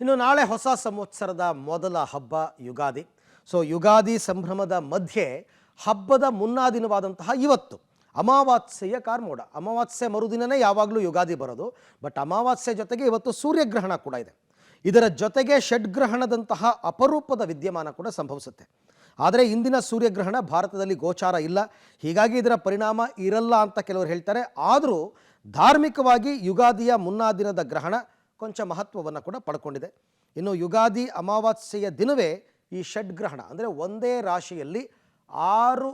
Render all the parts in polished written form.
ಇನ್ನು ನಾಳೆ ಹೊಸ ಸಂವತ್ಸರದ ಮೊದಲ ಹಬ್ಬ ಯುಗಾದಿ. ಸೊ ಯುಗಾದಿ ಸಂಭ್ರಮದ ಮಧ್ಯೆ ಹಬ್ಬದ ಮುನ್ನಾ ದಿನವಾದಂತಹ ಇವತ್ತು ಅಮಾವಾಸ್ಯೆಯ ಕಾರ್ಮೋಡ. ಅಮಾವಾಸ್ಯೆ ಮರುದಿನನೇ ಯಾವಾಗಲೂ ಯುಗಾದಿ ಬರೋದು. ಬಟ್ ಅಮಾವಾಸ್ಯೆ ಜೊತೆಗೆ ಇವತ್ತು ಸೂರ್ಯಗ್ರಹಣ ಕೂಡ ಇದೆ. ಇದರ ಜೊತೆಗೆ ಷಡ್ಗ್ರಹಣದಂತಹ ಅಪರೂಪದ ವಿದ್ಯಮಾನ ಕೂಡ ಸಂಭವಿಸುತ್ತೆ. ಆದರೆ ಇಂದಿನ ಸೂರ್ಯಗ್ರಹಣ ಭಾರತದಲ್ಲಿ ಗೋಚಾರ ಇಲ್ಲ, ಹೀಗಾಗಿ ಇದರ ಪರಿಣಾಮ ಇರಲ್ಲ ಅಂತ ಕೆಲವರು ಹೇಳ್ತಾರೆ. ಆದರೂ ಧಾರ್ಮಿಕವಾಗಿ ಯುಗಾದಿಯ ಮುನ್ನಾ ದಿನದ ಗ್ರಹಣ ಕೊಂಚ ಮಹತ್ವವನ್ನು ಕೂಡ ಪಡ್ಕೊಂಡಿದೆ. ಇನ್ನು ಯುಗಾದಿ ಅಮಾವಾಸ್ಯೆಯ ದಿನವೇ ಈ ಷಡ್ಗ್ರಹಣ, ಅಂದರೆ ಒಂದೇ ರಾಶಿಯಲ್ಲಿ 6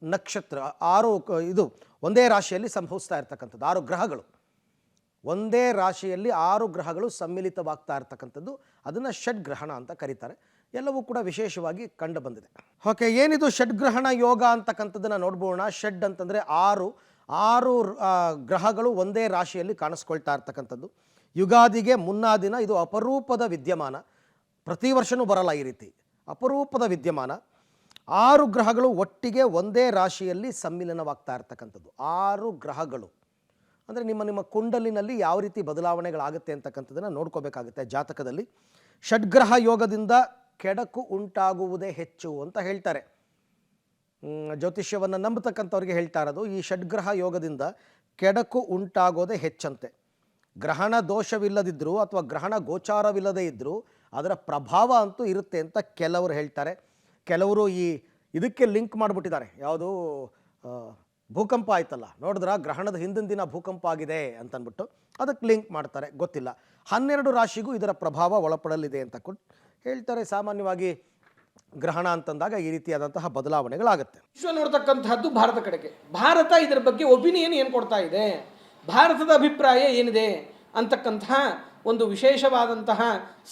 ನಕ್ಷತ್ರ, ಒಂದೇ ರಾಶಿಯಲ್ಲಿ ಸಂಭವಿಸ್ತಾ ಇರ್ತಕ್ಕಂಥದ್ದು 6 ಗ್ರಹಗಳು, ಒಂದೇ ರಾಶಿಯಲ್ಲಿ 6 ಗ್ರಹಗಳು ಸಮ್ಮಿಲಿತವಾಗ್ತಾ ಇರ್ತಕ್ಕಂಥದ್ದು, ಅದನ್ನು ಷಡ್ಗ್ರಹಣ ಅಂತ ಕರೀತಾರೆ. ಎಲ್ಲವೂ ಕೂಡ ವಿಶೇಷವಾಗಿ ಕಂಡು ಬಂದಿದೆ. ಓಕೆ, ಏನಿದು ಷಡ್ಗ್ರಹಣ ಯೋಗ ಅಂತಕ್ಕಂಥದ್ದನ್ನು ನೋಡ್ಬೋಣ. ಷಡ್ ಅಂತಂದರೆ 6 ಗ್ರಹಗಳು ಒಂದೇ ರಾಶಿಯಲ್ಲಿ ಕಾಣಿಸ್ಕೊಳ್ತಾ ಇರ್ತಕ್ಕಂಥದ್ದು. ಯುಗಾದಿಗೆ ಮುನ್ನಾ ದಿನ ಇದು ಅಪರೂಪದ ವಿದ್ಯಮಾನ. ಪ್ರತಿ ವರ್ಷವೂ ಬರಲ್ಲ ಈ ರೀತಿ ಅಪರೂಪದ ವಿದ್ಯಮಾನ. 6 ಗ್ರಹಗಳು ಒಟ್ಟಿಗೆ ಒಂದೇ ರಾಶಿಯಲ್ಲಿ ಸಮ್ಮಿಲನವಾಗ್ತಾ ಇರ್ತಕ್ಕಂಥದ್ದು. 6 ಗ್ರಹಗಳು ಅಂದರೆ ನಿಮ್ಮ ಕುಂಡಲಿನಲ್ಲಿ ಯಾವ ರೀತಿ ಬದಲಾವಣೆಗಳಾಗುತ್ತೆ ಅಂತಕ್ಕಂಥದ್ದನ್ನು ನೋಡ್ಕೋಬೇಕಾಗುತ್ತೆ ಜಾತಕದಲ್ಲಿ. ಷಡ್ಗ್ರಹ ಯೋಗದಿಂದ ಕೆಡಕು ಉಂಟಾಗುವುದೇ ಹೆಚ್ಚು ಅಂತ ಹೇಳ್ತಾರೆ. ಜ್ಯೋತಿಷ್ಯವನ್ನು ನಂಬತಕ್ಕಂಥವ್ರಿಗೆ ಹೇಳ್ತಾ ಇರೋದು, ಈ ಷಡ್ಗ್ರಹ ಯೋಗದಿಂದ ಕೆಡಕು ಉಂಟಾಗೋದೇ ಹೆಚ್ಚಂತೆ. ಗ್ರಹಣ ದೋಷವಿಲ್ಲದಿದ್ದರೂ ಅಥವಾ ಗ್ರಹಣ ಗೋಚಾರವಿಲ್ಲದೇ ಇದ್ದರೂ ಅದರ ಪ್ರಭಾವ ಅಂತೂ ಇರುತ್ತೆ ಅಂತ ಕೆಲವರು ಹೇಳ್ತಾರೆ. ಕೆಲವರು ಇದಕ್ಕೆ ಲಿಂಕ್ ಮಾಡಿಬಿಟ್ಟಿದ್ದಾರೆ. ಯಾವುದು ಭೂಕಂಪ ಆಯ್ತಲ್ಲ, ನೋಡಿದ್ರ ಗ್ರಹಣದ ಹಿಂದಿನ ದಿನ ಭೂಕಂಪ ಆಗಿದೆ ಅಂತಂದ್ಬಿಟ್ಟು ಅದಕ್ಕೆ ಲಿಂಕ್ ಮಾಡ್ತಾರೆ. ಗೊತ್ತಿಲ್ಲ, 12 ರಾಶಿಗೂ ಇದರ ಪ್ರಭಾವ ಒಳಪಡಲಿದೆ ಅಂತ ಹೇಳ್ತಾರೆ. ಸಾಮಾನ್ಯವಾಗಿ ಗ್ರಹಣ ಅಂತಂದಾಗ ಈ ರೀತಿಯಾದಂತಹ ಬದಲಾವಣೆಗಳಾಗುತ್ತೆ. ವಿಶ್ವ ನೋಡ್ತಕ್ಕಂತಹದ್ದು ಭಾರತ ಕಡೆಗೆ. ಭಾರತ ಇದರ ಬಗ್ಗೆ ಒಪಿನಿಯನ್ ಏನು ಕೊಡ್ತಾ ಇದೆ, ಭಾರತದ ಅಭಿಪ್ರಾಯ ಏನಿದೆ ಅಂತಕ್ಕಂತಹ ಒಂದು ವಿಶೇಷವಾದಂತಹ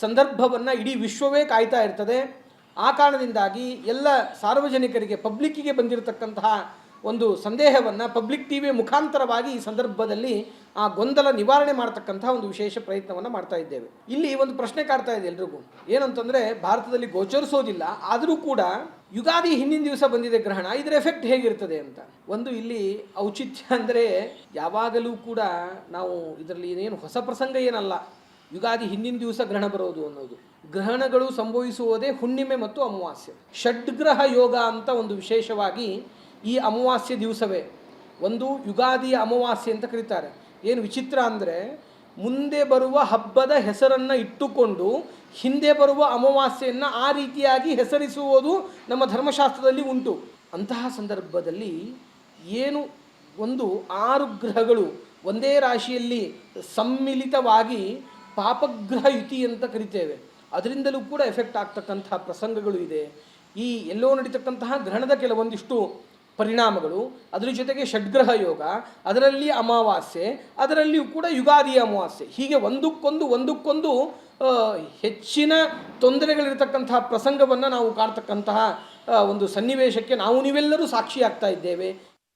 ಸಂದರ್ಭವನ್ನು ಇಡೀ ವಿಶ್ವವೇ ಕಾಯ್ತಾ ಇರ್ತದೆ. ಆ ಕಾರಣದಿಂದಾಗಿ ಎಲ್ಲ ಸಾರ್ವಜನಿಕರಿಗೆ, ಪಬ್ಲಿಕ್ಕಿಗೆ ಬಂದಿರತಕ್ಕಂತಹ ಒಂದು ಸಂದೇಹವನ್ನು ಪಬ್ಲಿಕ್ ಟಿವಿಯ ಮುಖಾಂತರವಾಗಿ ಈ ಸಂದರ್ಭದಲ್ಲಿ ಆ ಗೊಂದಲ ನಿವಾರಣೆ ಮಾಡ್ತಕ್ಕಂತಹ ಒಂದು ವಿಶೇಷ ಪ್ರಯತ್ನವನ್ನು ಮಾಡ್ತಾ ಇದ್ದೇವೆ. ಇಲ್ಲಿ ಒಂದು ಪ್ರಶ್ನೆ ಕಾಡ್ತಾ ಇದೆ ಎಲ್ರಿಗೂ, ಏನಂತಂದರೆ ಭಾರತದಲ್ಲಿ ಗೋಚರಿಸೋದಿಲ್ಲ, ಆದರೂ ಕೂಡ ಯುಗಾದಿ ಹಿಂದಿನ ದಿವಸ ಬಂದಿದೆ ಗ್ರಹಣ, ಇದರ ಎಫೆಕ್ಟ್ ಹೇಗಿರ್ತದೆ ಅಂತ. ಒಂದು ಇಲ್ಲಿ ಔಚಿತ್ಯ ಅಂದರೆ, ಯಾವಾಗಲೂ ಕೂಡ ನಾವು ಇದರಲ್ಲಿ ಏನೇನು ಹೊಸ ಪ್ರಸಂಗ ಏನಲ್ಲ, ಯುಗಾದಿ ಹಿಂದಿನ ದಿವಸ ಗ್ರಹಣ ಬರೋದು ಅನ್ನೋದು. ಗ್ರಹಣಗಳು ಸಂಭವಿಸುವುದೇ ಹುಣ್ಣಿಮೆ ಮತ್ತು ಅಮಾವಾಸ್ಯೆ. ಷಡ್ಗ್ರಹ ಯೋಗ ಅಂತ ಒಂದು ವಿಶೇಷವಾಗಿ ಈ ಅಮಾವಾಸ್ಯೆ ದಿವಸವೇ, ಒಂದು ಯುಗಾದಿಯ ಅಮಾವಾಸ್ಯೆ ಅಂತ ಕರೀತಾರೆ. ಏನು ವಿಚಿತ್ರ ಅಂದರೆ, ಮುಂದೆ ಬರುವ ಹಬ್ಬದ ಹೆಸರನ್ನು ಇಟ್ಟುಕೊಂಡು ಹಿಂದೆ ಬರುವ ಅಮಾವಾಸ್ಯೆಯನ್ನು ಆ ರೀತಿಯಾಗಿ ಹೆಸರಿಸುವುದು ನಮ್ಮ ಧರ್ಮಶಾಸ್ತ್ರದಲ್ಲಿ ಉಂಟು. ಅಂತಹ ಸಂದರ್ಭದಲ್ಲಿ ಏನು ಒಂದು 6 ಗ್ರಹಗಳು ಒಂದೇ ರಾಶಿಯಲ್ಲಿ ಸಮ್ಮಿಲಿತವಾಗಿ ಪಾಪಗ್ರಹ ಯುತಿ ಅಂತ ಕರಿತೇವೆ, ಅದರಿಂದಲೂ ಕೂಡ ಎಫೆಕ್ಟ್ ಆಗ್ತಕ್ಕಂತಹ ಪ್ರಸಂಗಗಳು ಇದೆ. ಈ ಎಲ್ಲೋ ನಡೀತಕ್ಕಂತಹ ಗ್ರಹಣದ ಕೆಲವೊಂದಿಷ್ಟು ಪರಿಣಾಮಗಳು, ಅದರ ಜೊತೆಗೆ ಷಡ್ಗ್ರಹ ಯೋಗ, ಅದರಲ್ಲಿ ಅಮಾವಾಸ್ಯೆ, ಅದರಲ್ಲಿಯೂ ಕೂಡ ಯುಗಾದಿಯ ಅಮಾವಾಸ್ಯೆ, ಹೀಗೆ ಒಂದಕ್ಕೊಂದು ಹೆಚ್ಚಿನ ತೊಂದರೆಗಳಿರ್ತಕ್ಕಂತಹ ಪ್ರಸಂಗವನ್ನು ನಾವು ಕಾಣ್ತಕ್ಕಂತಹ ಒಂದು ಸನ್ನಿವೇಶಕ್ಕೆ ನಾವು ನೀವೆಲ್ಲರೂ ಸಾಕ್ಷಿಯಾಗ್ತಾ ಇದ್ದೇವೆ.